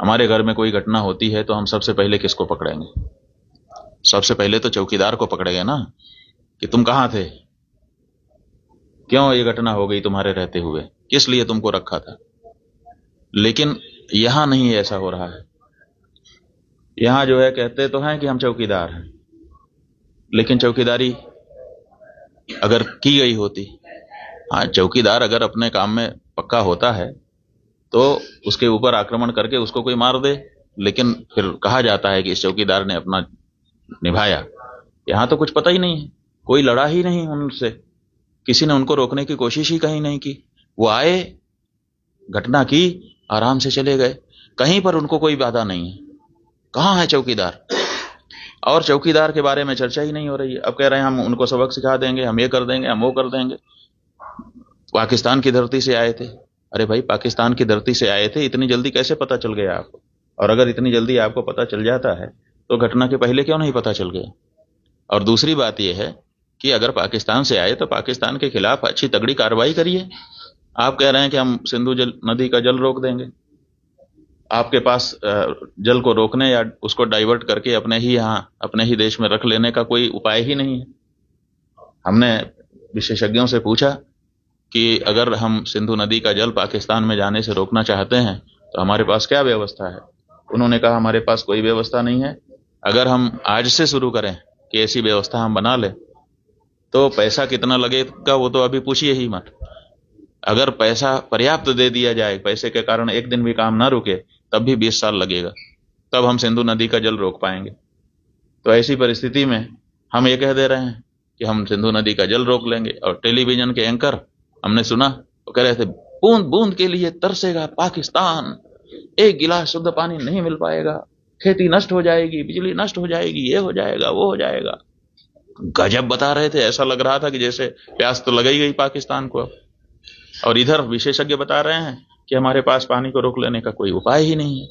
हमारे घर में कोई घटना होती है तो हम सबसे पहले किसको पकड़ेंगे? सबसे पहले तो चौकीदार को पकड़ेंगे ना, कि तुम कहां थे, क्यों ये घटना हो गई तुम्हारे रहते हुए, किस लिए तुमको रखा था। लेकिन यहां नहीं ऐसा हो रहा है। यहां जो है कहते तो हैं कि हम चौकीदार हैं, लेकिन चौकीदारी अगर की गई होती, हाँ चौकीदार अगर अपने काम में पक्का होता है तो उसके ऊपर आक्रमण करके उसको कोई मार दे, लेकिन फिर कहा जाता है कि इस चौकीदार ने अपना निभाया। यहां तो कुछ पता ही नहीं है, कोई लड़ा ही नहीं उनसे, किसी ने उनको रोकने की कोशिश ही कहीं नहीं की। वो आए, घटना की, आराम से चले गए, कहीं पर उनको कोई बाधा नहीं है। कहां है चौकीदार? और चौकीदार के बारे में चर्चा ही नहीं हो रही है। अब कह रहे हैं हम उनको सबक सिखा देंगे, हम ये कर देंगे, हम वो कर देंगे। पाकिस्तान की धरती से आए थे। अरे भाई, पाकिस्तान की धरती से आए थे, इतनी जल्दी कैसे पता चल गया आपको? और अगर इतनी जल्दी आपको पता चल जाता है तो घटना के पहले क्यों नहीं पता चल गया? और दूसरी बात यह है कि अगर पाकिस्तान से आए तो पाकिस्तान के खिलाफ अच्छी तगड़ी कार्रवाई करिए। आप कह रहे हैं कि हम सिंधु नदी का जल रोक देंगे। आपके पास जल को रोकने या उसको डाइवर्ट करके अपने ही यहाँ, अपने ही देश में रख लेने का कोई उपाय ही नहीं है। हमने विशेषज्ञों से पूछा कि अगर हम सिंधु नदी का जल पाकिस्तान में जाने से रोकना चाहते हैं तो हमारे पास क्या व्यवस्था है? उन्होंने कहा हमारे पास कोई व्यवस्था नहीं है। अगर हम आज से शुरू करें कि ऐसी व्यवस्था हम बना लें तो पैसा कितना लगेगा वो तो अभी पूछिए ही मत। अगर पैसा पर्याप्त दे दिया जाए, पैसे के कारण एक दिन भी काम ना रुके, तब भी 20 साल लगेगा, तब हम सिंधु नदी का जल रोक पाएंगे। तो ऐसी परिस्थिति में हम ये कह दे रहे हैं कि हम सिंधु नदी का जल रोक लेंगे। और टेलीविजन के एंकर हमने सुना, वो कह रहे थे बूंद बूंद के लिए तरसेगा पाकिस्तान, एक गिलास शुद्ध पानी नहीं मिल पाएगा, खेती नष्ट हो जाएगी, बिजली नष्ट हो जाएगी, ये हो जाएगा, वो हो जाएगा। गजब बता रहे थे, ऐसा लग रहा था कि जैसे प्यास तो लग ही गई पाकिस्तान को। और इधर विशेषज्ञ बता रहे हैं कि हमारे पास पानी को रोक लेने का कोई उपाय ही नहीं है।